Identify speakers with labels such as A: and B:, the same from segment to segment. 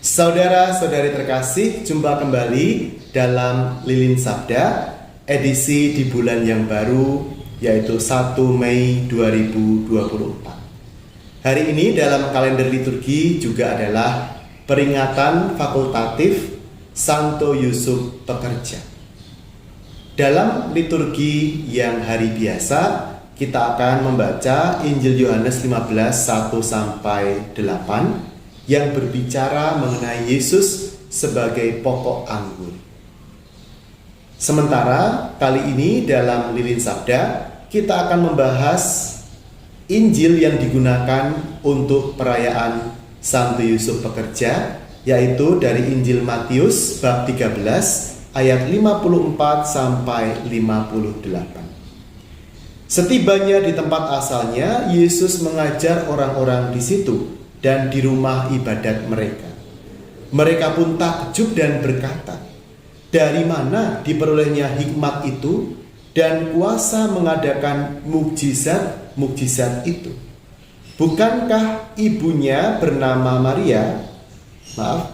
A: Saudara-saudari terkasih, jumpa kembali dalam Lilin Sabda, edisi di bulan yang baru, yaitu 1 Mei 2024. Hari ini dalam kalender liturgi juga adalah peringatan fakultatif Santo Yusuf Pekerja. Dalam liturgi yang hari biasa, kita akan membaca Injil Yohanes 15, 1-8 yang berbicara mengenai Yesus sebagai pokok anggur. Sementara kali ini dalam Lilin Sabda kita akan membahas Injil yang digunakan untuk perayaan Santo Yusuf Pekerja, yaitu dari Injil Matius bab 13 ayat 54-58. Setibanya di tempat asalnya, Yesus mengajar orang-orang di situ dan di rumah ibadat mereka. Mereka pun takjub dan berkata, "Dari mana diperolehnya hikmat itu dan kuasa mengadakan mukjizat-mukjizat itu? Bukankah ibunya bernama Maria?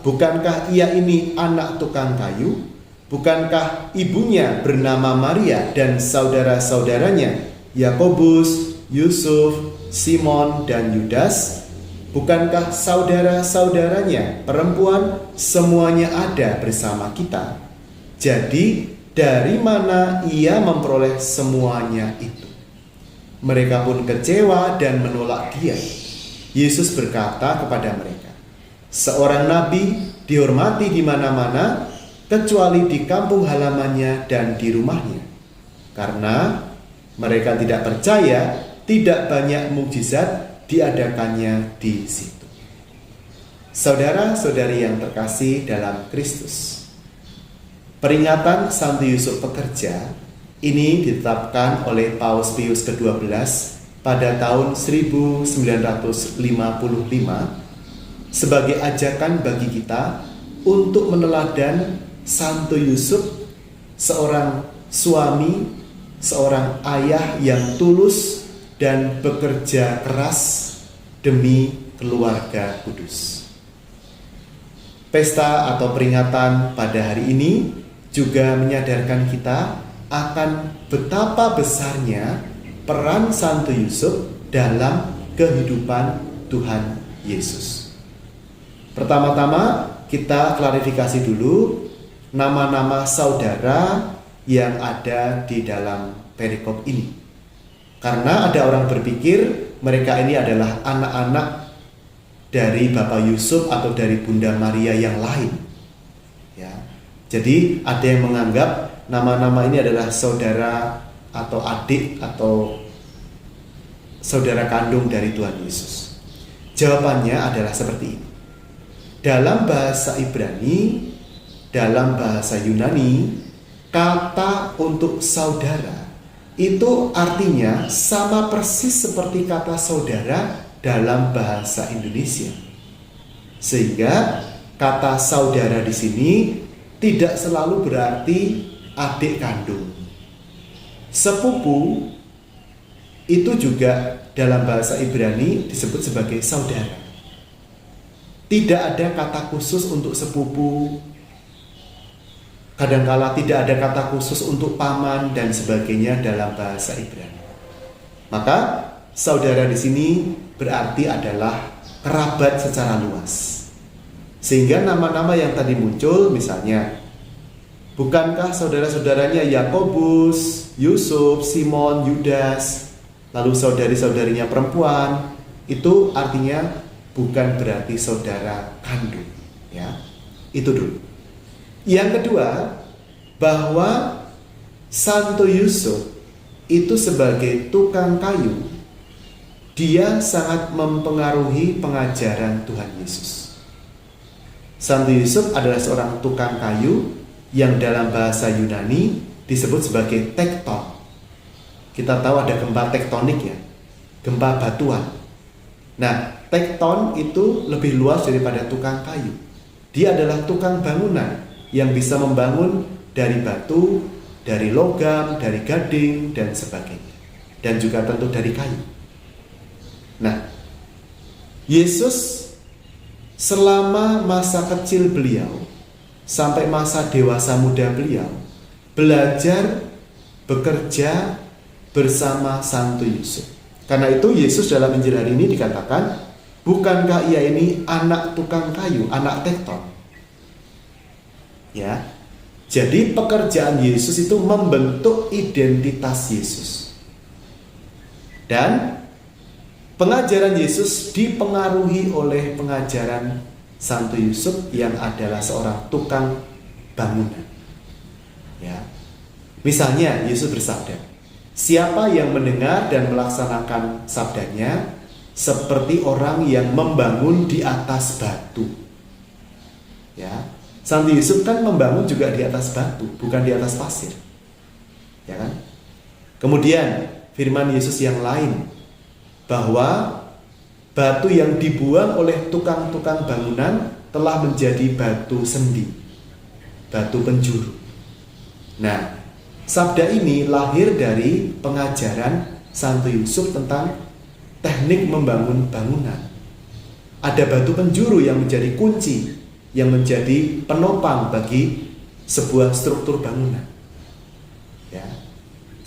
A: Bukankah ia ini anak tukang kayu? Bukankah ibunya bernama Maria dan saudara-saudaranya Yakobus, Yusuf, Simon, dan Yudas? Bukankah saudara-saudaranya perempuan semuanya ada bersama kita? Jadi dari mana ia memperoleh semuanya itu?" Mereka pun kecewa dan menolak dia. Yesus berkata kepada mereka, "Seorang nabi dihormati di mana-mana, kecuali di kampung halamannya dan di rumahnya." Karena mereka tidak percaya, tidak banyak mukjizat diadakannya di situ. Saudara-saudari yang terkasih dalam Kristus, peringatan Santo Yusuf Pekerja ini ditetapkan oleh Paus Pius ke-12 pada tahun 1955 sebagai ajakan bagi kita untuk meneladan Santo Yusuf, seorang suami, seorang ayah yang tulus dan bekerja keras demi keluarga kudus. Pesta atau peringatan pada hari ini juga menyadarkan kita akan betapa besarnya peran Santo Yusuf dalam kehidupan Tuhan Yesus. Pertama-tama kita klarifikasi dulu nama-nama saudara yang ada di dalam perikop ini. Karena ada orang berpikir mereka ini adalah anak-anak dari Bapak Yusuf atau dari Bunda Maria yang lain. Ya. Jadi ada yang menganggap nama-nama ini adalah saudara atau adik atau saudara kandung dari Tuhan Yesus. Jawabannya adalah seperti ini. Dalam bahasa Ibrani, dalam bahasa Yunani, kata untuk saudara itu artinya sama persis seperti kata saudara dalam bahasa Indonesia. Sehingga kata saudara di sini tidak selalu berarti adik kandung. Sepupu itu juga dalam bahasa Ibrani disebut sebagai saudara. Tidak ada kata khusus untuk sepupu. Kadangkala tidak ada kata khusus untuk paman dan sebagainya dalam bahasa Ibrani. Maka saudara di sini berarti adalah kerabat secara luas. Sehingga nama-nama yang tadi muncul, misalnya, bukankah saudara-saudaranya Yakobus, Yusuf, Simon, Yudas, lalu saudari-saudarinya perempuan, itu artinya bukan berarti saudara kandung. Ya, itu dulu. Yang kedua, bahwa Santo Yusuf itu sebagai tukang kayu, dia sangat mempengaruhi pengajaran Tuhan Yesus. Santo Yusuf adalah seorang tukang kayu yang dalam bahasa Yunani disebut sebagai tekton. Kita tahu ada gempa tektonik ya, gempa batuan. Nah, tekton itu lebih luas daripada tukang kayu. Dia adalah tukang bangunan yang bisa membangun dari batu, dari logam, dari gading, dan sebagainya. Dan juga tentu dari kayu. Nah, Yesus selama masa kecil beliau sampai masa dewasa muda beliau belajar bekerja bersama Santo Yusuf. Karena itu Yesus dalam Injil hari ini dikatakan, bukankah ia ini anak tukang kayu, anak tekton? Ya. Jadi pekerjaan Yesus itu membentuk identitas Yesus. Dan pengajaran Yesus dipengaruhi oleh pengajaran Santo Yusuf yang adalah seorang tukang bangunan. Ya. Misalnya Yesus bersabda, siapa yang mendengar dan melaksanakan sabdanya seperti orang yang membangun di atas batu. Ya. Santo Yusuf kan membangun juga di atas batu, bukan di atas pasir. Ya kan? Kemudian firman Yesus yang lain, bahwa batu yang dibuang oleh tukang-tukang bangunan telah menjadi batu sendi, batu penjuru. Nah, sabda ini lahir dari pengajaran Santo Yusuf tentang teknik membangun bangunan. Ada batu penjuru yang menjadi kunci, yang menjadi penopang bagi sebuah struktur bangunan. Ya.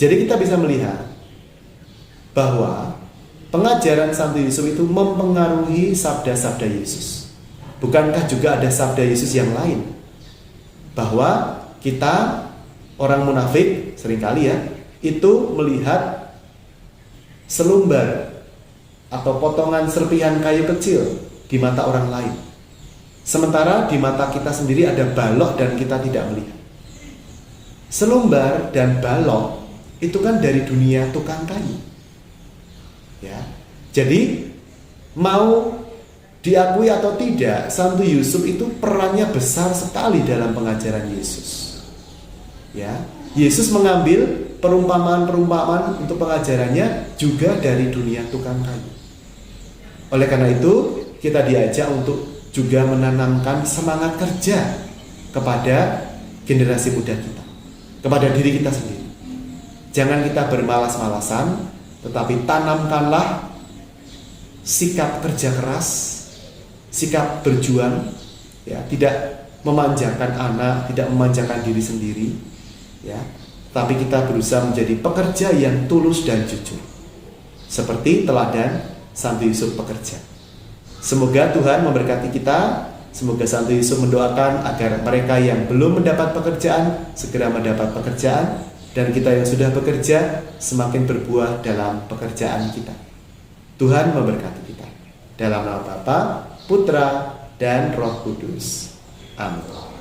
A: Jadi kita bisa melihat bahwa pengajaran Santo Yusuf itu mempengaruhi sabda-sabda Yesus. Bukankah juga ada sabda Yesus yang lain? Bahwa kita orang munafik seringkali ya, itu melihat selumbar atau potongan serpihan kayu kecil di mata orang lain. Sementara di mata kita sendiri ada balok dan kita tidak melihat. Selumbar dan balok itu kan dari dunia tukang kayu. Ya. Jadi mau diakui atau tidak, Santo Yusuf itu perannya besar sekali dalam pengajaran Yesus. Ya, Yesus mengambil perumpamaan-perumpamaan untuk pengajarannya juga dari dunia tukang kayu. Oleh karena itu, kita diajak untuk juga menanamkan semangat kerja kepada generasi muda kita, kepada diri kita sendiri. Jangan kita bermalas-malasan, tetapi tanamkanlah sikap kerja keras, sikap berjuang, ya, tidak memanjakan anak, tidak memanjakan diri sendiri, ya, tapi kita berusaha menjadi pekerja yang tulus dan jujur, seperti teladan Santo Yusuf pekerja. Semoga Tuhan memberkati kita. Semoga Santo Yusuf mendoakan agar mereka yang belum mendapat pekerjaan segera mendapat pekerjaan, dan kita yang sudah bekerja semakin berbuah dalam pekerjaan kita. Tuhan memberkati kita. Dalam nama Bapa, Putra, dan Roh Kudus. Amin.